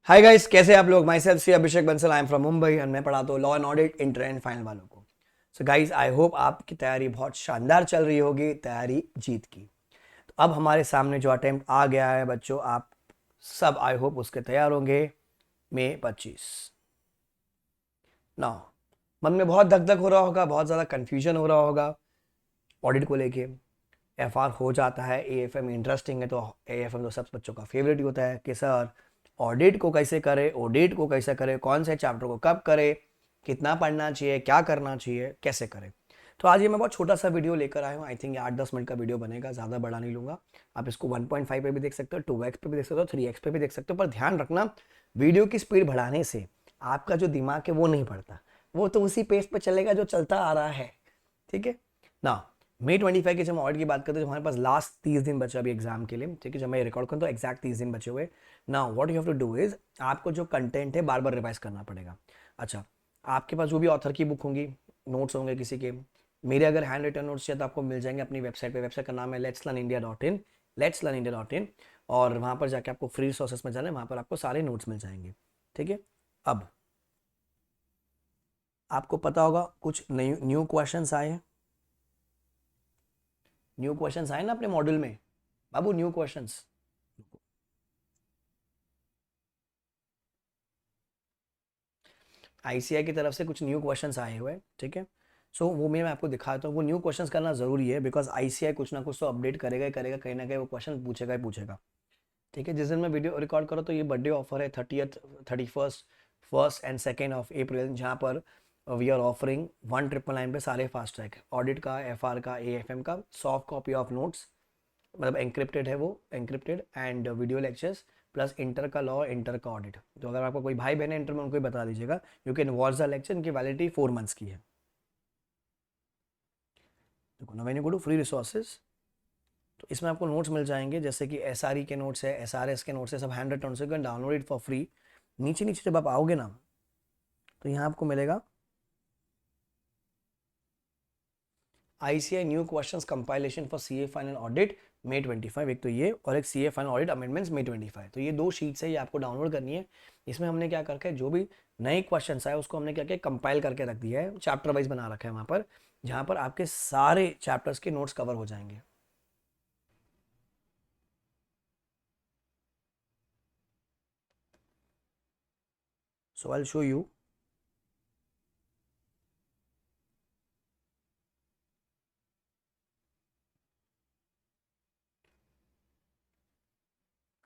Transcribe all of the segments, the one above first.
Hi guys, कैसे हैं आप लोग। Myself C Abhishek Bansal, I am from Mumbai और मैं पढ़ाता हूँ law and audit inter and final वालों को। सो गाइस, आई होप आपकी तैयारी बहुत शानदार चल रही होगी, तैयारी जीत की। तो अब हमारे सामने जो अटेम्प्ट आ गया है बच्चों, आप सब आई होप उसके तैयार होंगे। मई 25 ना, मन में बहुत धक धक हो रहा होगा, बहुत ज़्यादा कन्फ्यूजन हो रहा होगा ऑडिट को लेके। एफ आर हो जाता है, ए एफ एम इंटरेस्टिंग है तो ए एफ एम तो सब बच्चों का फेवरेट ही होता है कि सर ऑडिट को कैसे करे, ऑडिट को कैसे करे, कौन से चैप्टर को कब करे, कितना पढ़ना चाहिए, क्या करना चाहिए, कैसे करें। तो आज ये मैं बहुत छोटा सा वीडियो लेकर आया हूँ। आई थिंक 8-10 मिनट का वीडियो बनेगा, ज़्यादा बड़ा नहीं लूँगा। आप इसको 1.5 पे भी देख सकते हो, 2x पे भी देख सकते हो, 3x पे भी देख सकते हो। पर ध्यान रखना, वीडियो की स्पीड बढ़ाने से आपका जो दिमाग है वो नहीं बढ़ता, वो तो उसी पेस पे चलेगा जो चलता आ रहा है। ठीक है ना। मई 25 की जब हम ऑडिट की बात करते हैं तो हमारे पास लास्ट 30 दिन बचा अभी एग्जाम के लिए। ठीक है, जब मैं रिकॉर्ड करूँ तो एग्जैक्ट 30 दिन बचे हुए। ना what you have to do is, आपको जो कंटेंट है बार बार रिवाइज करना पड़ेगा। अच्छा, आपके पास जो भी ऑथर की बुक होंगी, नोट्स होंगे किसी के, मेरे अगर हैंड रिटन नोट्स चाहिए तो आपको मिल जाएंगे अपनी वेबसाइट पे। वेबसाइट का नाम है let'slearnindia.in, let'slearnindia.in। और वहाँ पर जाके आपको फ्री रिसोर्सेस में जाना है, वहाँ पर आपको सारे नोट्स मिल जाएंगे। ठीक है, अब आपको पता होगा कुछ न्यू न्यू क्वेश्चंस आए हैं। न्यू क्वेश्चंस आए ना अपने मॉड्यूल में बाबू, न्यू क्वेश्चंस। आईसीआई की तरफ से कुछ न्यू क्वेश्चंस आए हुए हैं। ठीक है, सो वो मैं आपको दिखाता हूँ। वो न्यू क्वेश्चंस करना जरूरी है बिकॉज आईसीआई कुछ ना कुछ तो अपडेट करेगा ही करेगा, कहीं ना कहीं वो क्वेश्चन पूछेगा ही पूछेगा। ठीक है, जिस दिन मैं वीडियो रिकॉर्ड करो तो ये बर्थडे ऑफर है 31st, 1st and 2nd of April, जहाँ पर वी आर ऑफरिंग 1999 पे सारे फास्ट ट्रैक ऑडिट का, एफ आर का, ए एफ एम का, सॉफ्ट कॉपी ऑफ नोट्स, मतलब एंक्रिप्टेड है वो, encrypted and video lectures, plus inter का लॉ, इंटर का ऑडिट। तो अगर आपका कोई भाई बहन है इंटर में, उनको ही बता दीजिएगा। You can watch the lecture, इनकी वैलिडिटी 4 मंथ्स की है। देखो ना, मैंने गो टू फ्री रिसोर्सेज, तो इसमें आपको नोट्स मिल जाएंगे, जैसे कि एस आर ई के नोट्स है, एस आर एस के नोट्स है, सब 100 terms, you can download it for free. नीचे नीचे जब आप आओगे ना तो यहाँ आपको मिलेगा ICAI new questions compilation for CA final audit May 25। एक तो ये, और एक CA final audit amendments May 25। तो ये दो शीट्स है, ये आपको डाउनलोड करनी है। इसमें हमने क्या करके जो भी नए क्वेश्चंस आए उसको हमने क्या किया, कंपाइल करके रख दिया है, चैप्टर वाइज बना रखा है वहाँ पर, जहाँ पर आपके सारे चैप्टर्स के नोट्स कवर हो जाएंगे। सो आई शो यू।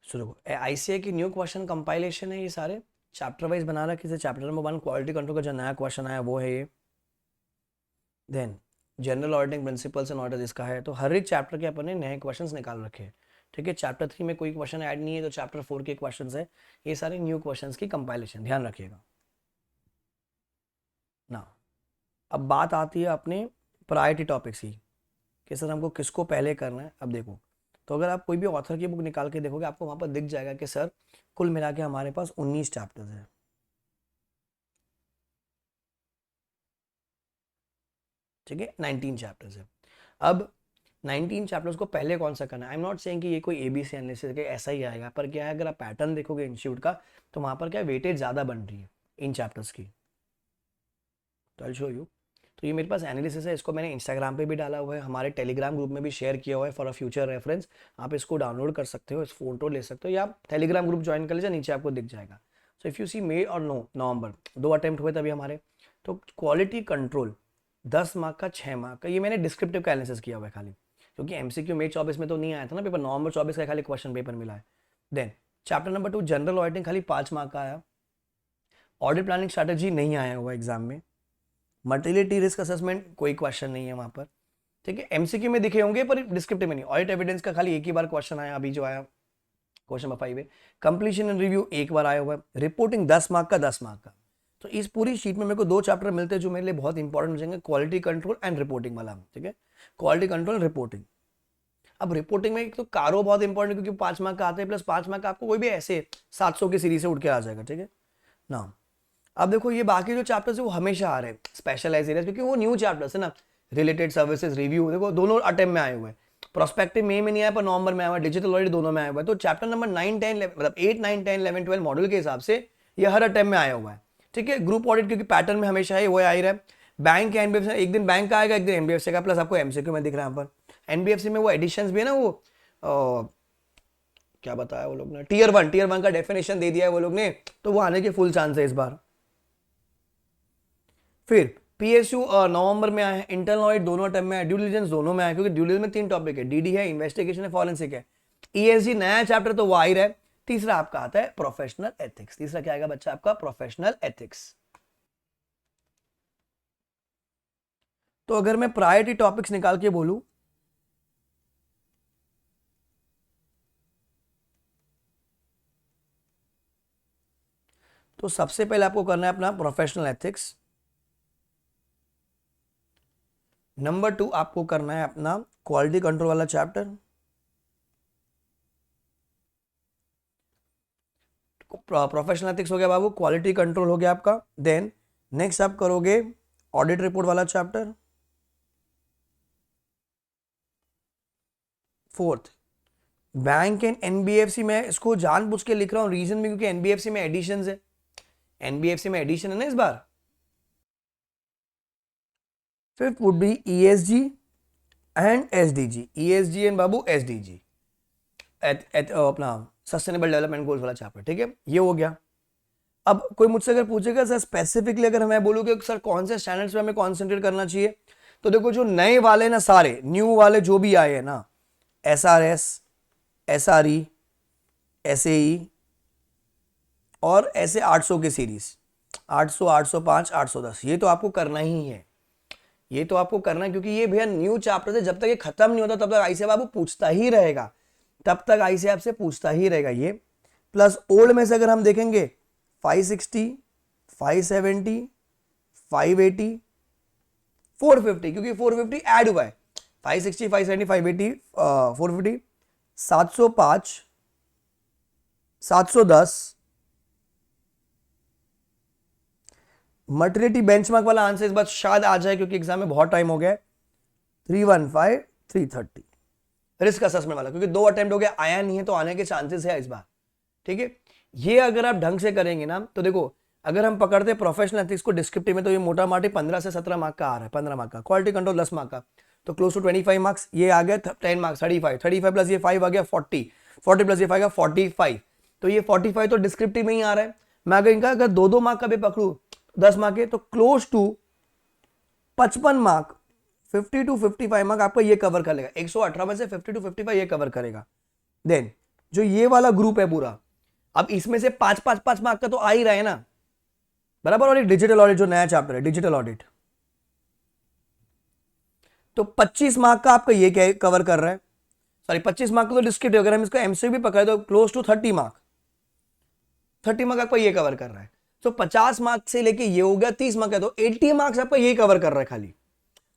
सो देखो, आईसीआई की न्यू क्वेश्चन कंपाइलेशन है, ये सारे चैप्टर वाइज बना रखा है। चैप्टर नंबर 1 क्वालिटी कंट्रोल का जो नया क्वेश्चन आया वो है ये। Then general auditing principles and order इसका है। तो हर एक चैप्टर के अपन ने नए क्वेश्चंस निकाल रखे हैं। ठीक है, चैप्टर 3 में कोई क्वेश्चन ऐड नहीं है तो चैप्टर 4 के क्वेश्चंस है। ये सारे न्यू क्वेश्चंस की कंपाइलेशन, ध्यान रखिएगा ना। अब बात आती है अपने प्रायोरिटी टॉपिक्स की कि सर हमको किसको पहले करना है। अब देखो, तो अगर आप कोई भी ऑथर की बुक निकाल के देखोगे, आपको वहां पर दिख जाएगा कि सर कुल मिला के हमारे पास 19 चैप्टर्स है। ठीक है, 19 चैप्टर्स है। अब 19 चैप्टर्स को पहले कौन सा करना है। आई एम नॉट सेइंग कि ये कोई एबीसी एनालिसिस के ऐसा ही आएगा, पर क्या है, अगर आप पैटर्न देखोगे इंस्टीट्यूट का तो वहां पर क्या वेटेज ज़्यादा बन रही है इन चैप्टर्स की। तो आई शो यू। तो ये मेरे पास एनालिसिस है, इसको मैंने इंस्टाग्राम पे भी डाला हुआ है, हमारे टेलीग्राम ग्रुप में भी शेयर किया हुआ है फॉर अ फ्यूचर रेफरेंस। आप इसको डाउनलोड कर सकते हो, इस फोटो ले सकते हो, या आप टेलीग्राम ग्रुप ज्वाइन कर लीजिए, नीचे आपको दिख जाएगा। सो इफ़ यू सी मई और नवंबर, दो अटेम्प्ट हुए तभी हमारे। तो क्वालिटी कंट्रोल 10 मार्क का, 6 मार्क का, ये मैंने डिस्क्रिप्टिव का एनालिसिस किया हुआ है खाली, क्योंकि एमसीक्यू मई 24 में तो नहीं आया था ना पेपर, नवंबर 24 का खाली क्वेश्चन पेपर मिला है। Then chapter number 2 general auditing खाली 5 मार्क का आया। ऑडिट प्लानिंग स्ट्रैटेजी नहीं आया हुआ एग्जाम में। मर्टिलिटी रिस्क असेसमेंट कोई क्वेश्चन नहीं है वहां पर। ठीक है, एमसीक्यू में दिखे होंगे पर डिस्क्रिप्टिव में नहीं। ऑडिट एविडेंस का खाली एक ही बार क्वेश्चन आया, अभी जो आया क्वेश्चन नंबर 5 है। कंप्लीशन एंड रिव्यू एक बार आया हुआ है। रिपोर्टिंग 10 मार्क का, 10 मार्क का। तो इस पूरी शीट में मेरे को दो चैप्टर मिलते हैं जो मेरे लिए बहुत इंपॉर्टेंट हो जाएंगे, क्वालिटी कंट्रोल एंड रिपोर्टिंग वाला। ठीक है, क्वालिटी कंट्रोल रिपोर्टिंग। अब रिपोर्टिंग में एक तो कारो बहुत इंपॉर्टेंट, क्योंकि 5 मार्क का आते हैं, प्लस 5 मार्क का आपको कोई भी ऐसे 700 की सीरीज से उठ के आ जाएगा। ठीक है ना। अब देखो, ये बाकी जो चैप्टर्स है वो हमेशा आ रहे हैं स्पेशलाइज एरियाज, क्योंकि वो न्यू चैप्टर्स है ना। रिलेटेड सर्विसेज रिव्यू देखो दोनों अटेम्प्ट में आए हुए हैं। प्रोस्पेक्टिव में नहीं आया पर नवंबर में आया हुआ, डिजिटल ऑडिट दोनों में आया हुआ है। तो चैप्टर नंबर 9 10 मतलब 8 9 10 11 12 मॉड्यूल के हिसाब से ये हर अटेम्प्ट में आया हुआ है। ठीक है, ग्रुप ऑडिट क्योंकि पैटर्न में हमेशा है वो आ ही रहा है। बैंक एनबीएफसी एक दिन बैंक का आएगा, एक दिन एनबीएफसी का, प्लस आपको एमसीक्यू में दिख रहा है यहाँ पर। एनबीएफसी में वो एडिशंस भी है ना, वो क्या बताया वो लोग ने, टीयर वन का डेफिनेशन दे दिया है वो लोग ने, तो वो आने के फुल चांस है इस बार। फिर पीएसयू नवंबर में आया है, इंटरनल ऑडिट दोनों अटेम्प्ट में आया, ड्यू डिलिजेंस दोनों में आया, क्योंकि ड्यू डिलिजेंस में 3 टॉपिक है, डीडी है, इन्वेस्टिगेशन है, फॉरेंसिक है। ईएसजी नया चैप्टर तो वो आ ही रहा है। तीसरा आपका आता है प्रोफेशनल एथिक्स। तीसरा क्या आएगा बच्चा आपका, प्रोफेशनल एथिक्स। तो अगर मैं प्रायोरिटी टॉपिक्स निकाल के बोलूं, तो सबसे पहले आपको करना है अपना प्रोफेशनल एथिक्स। नंबर 2 आपको करना है अपना क्वालिटी कंट्रोल वाला चैप्टर। प्रोफेशनल एथिक्स हो गया बाबू, क्वालिटी कंट्रोल हो गया आपका। देन नेक्स्ट आप करोगे ऑडिट रिपोर्ट वाला chapter. Fourth bank and NBFC में, इसको जानबूझ के लिख रहा हूं रीजन में, क्योंकि एनबीएफसी में एडिशन है, एनबीएफसी में एडिशन है ना इस बार। Fifth would be ESG and SDG, ESG and बाबू एसडीजी, अपना सस्टेनेबल डेवलपमेंट गोल्स वाला चैप्टर। ठीक है, ये हो गया। अब कोई मुझसे अगर पूछेगा सर स्पेसिफिकली, अगर मैं बोलूँ कि सर कौन से स्टैंडर्ड्स पे हमें कॉन्सेंट्रेट करना चाहिए, तो देखो जो नए वाले ना, सारे न्यू वाले जो भी आए हैं ना, एसआरएस, एसआरई, एसएई और ऐसे 800 की सीरीज, 800, 805, 810, ये तो आपको करना ही है, ये तो आपको करना है, क्योंकि ये भैया न्यू चैप्टर है, जब तक ये खत्म नहीं होता तब तक आईसीएफ आपको पूछता ही रहेगा, तब तक आईसीएफ से पूछता ही रहेगा ये। प्लस ओल्ड में से अगर हम देखेंगे 560, 570, 580, 450, क्योंकि 450 ऐड हुआ है, 560, 570, 580, 450, 705, 710, मर्टिलिटी बेंचमार्क वाला आंसर इस बार शायद आ जाए, क्योंकि एग्जाम में बहुत टाइम हो गया, 315, 330, रिस्क असेसमेंट वाला, क्योंकि 2 अटेम्प्ट हो गया, आया नहीं है, तो आने के चांसेस है इस बार। ठीक है, ये अगर आप ढंग से करेंगे ना, तो देखो अगर हम पकड़ते प्रोफेशनल एथिक्स को डिस्क्रिप्टिव में, तो ये मोटा माटी 15 से 17 मार्क का आ रहा है, 15 मार्क का, क्वालिटी कंट्रोल 10 मार्क का, तो क्लोज टू 25 मार्क्स, ये आ गया 10 मार्क्स, 35 प्लस ये 5 आ गया 40 प्लस ये 5 आ गया 45, तो ये 45 तो डिस्क्रिप्टिव में ही आ रहा है। मैं अगर इनका अगर 2 मार्क का भी पकड़ू 10 मार्क के, तो close to 55 mark, 50 to 55 mark आपका ये कवर कर लेगा, 118 में से 50 to 55 ये कवर करेगा। देन जो ये वाला ग्रुप है पूरा, अब इसमें से 5 मार्क का तो आ ही रहा है ना, बराबर। और एक डिजिटल ऑडिट जो नया चैप्टर है, डिजिटल ऑडिट, तो 25 मार्क का आपका ये कवर कर रहा है, सॉरी 25 मार्क का तो डिस्क्रिप्टिव, अगर हम इसको एमसीक्यू भी पकड़े तो क्लोज टू 30 मार्क, 30 मार्क आपका ये कवर कर रहा है। तो 50 मार्क से लेके ये हो गया 30 मार्क का, तो 80 मार्क्स आपका ये कवर कर रहा है खाली।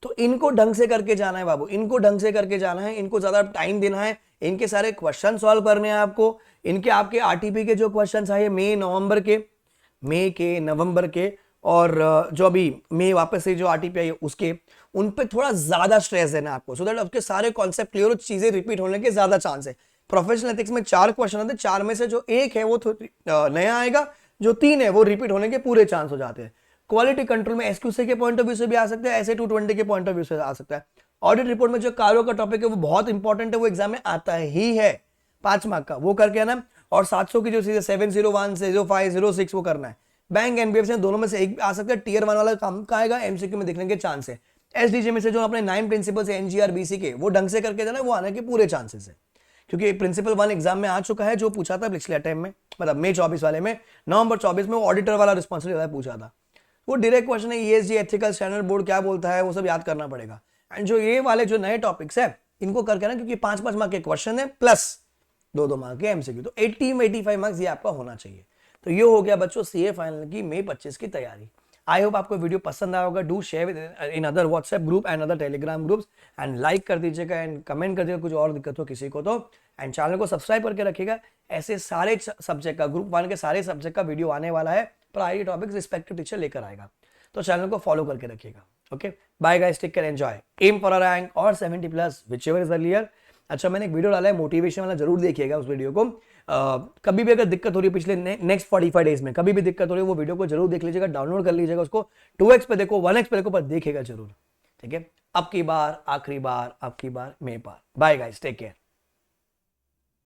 तो इनको ढंग से करके जाना है बाबू, इनको ढंग से करके जाना है, इनको ज्यादा टाइम देना है, इनके सारे क्वेश्चन सॉल्व करने हैं आपको, इनके आपके आरटीपी के जो क्वेश्चन आए मई नवंबर के और जो अभी मई वापस से जो आरटीपी आई उसके, उन पे थोड़ा ज्यादा स्ट्रेस देना है आपको, सो दैट आपके सारे कॉन्सेप्ट क्लियर हो, चीजें रिपीट होने के ज्यादा चांस है। प्रोफेशनल एथिक्स में 4 क्वेश्चन आते हैं, 4 में से जो एक है वो नया आएगा, जो 3 है वो रिपीट होने के पूरे चांस हो जाते हैं। क्वालिटी कंट्रोल में एसक्यूसी के पॉइंट ऑफ व्यू से भी आ सकता है, ऐसे 220 के पॉइंट ऑफ व्यू से आ सकता है। ऑडिट रिपोर्ट में जो कार्यों का टॉपिक है वो बहुत इंपॉर्टेंट है, वो एग्जाम में आता ही है, 5 मार्क का, वो करके आना। और 700 की जो चीजें 701, 05, 06 वो करना है। बैंक एनबीएफसी दोनों में से एक आ सकता है, टीयर 1 वाला काम का आएगा, एमसीक्यू में देखने के चांस है। एसडीजे में से जो अपने 9 प्रिंसिपल्स है एनजीआर बीसी के, वो ढंग से करके जाना, वो आने के पूरे चांसेस है, क्योंकि प्रिंसिपल 1 एग्जाम में आ चुका है, जो पूछा था पिछले अटेम्प्ट में, मतलब मई 24 वाले में, नवंबर 24 में वो ऑडिटर वाला रिस्पॉन्सिबिलिटी पूछा था, वो डायरेक्ट क्वेश्चन है। ईएसजी एथिकल स्टैंडर्ड बोर्ड क्या बोलता है, वो सब याद करना पड़ेगा। एंड जो ये वाले जो नए टॉपिक्स है इनको करके ना, क्योंकि 5 मार्क के क्वेश्चन है प्लस 2 मार्क के एमसीक्यू, तो 85 मार्क्स ये आपका होना चाहिए। तो ये हो गया बच्चों सीए फाइनल की मई 25 की तैयारी। आई होप आपको वीडियो पसंद आया होगा। Do share with in other WhatsApp group and other Telegram groups, and like कर दीजिएगा एंड कमेंट कर दीजिएगा कुछ और दिक्कत हो किसी को तो, एंड चैनल को सब्सक्राइब करके रखिएगा। ऐसे सारे सब्जेक्ट का, ग्रुप 1 के सारे सब्जेक्ट का वीडियो आने वाला है, प्रायोरिटी टॉपिक्स रिस्पेक्टिव टीचर लेकर आएगा, तो चैनल को फॉलो करके रखिएगा। Okay, bye guys, take care, enjoy, aim for a rank और 70+ व्हिचएवर इज अर्लियर। अच्छा मैंने एक वीडियो डाला है मोटिवेशन वाला, जरूर देखिएगा उस वीडियो को। कभी भी अगर दिक्कत हो रही है पिछले नेक्स्ट 45 डेज में, कभी भी दिक्कत हो रही है, वो वीडियो को जरूर देख लीजिएगा, डाउनलोड कर लीजिएगा उसको, 2x पे देखो, 1x पे देखो, पर देखिएगा जरूर। ठीक है, अब की बार आखिरी बार, अब की बार मेरे पार। Bye guys, take care.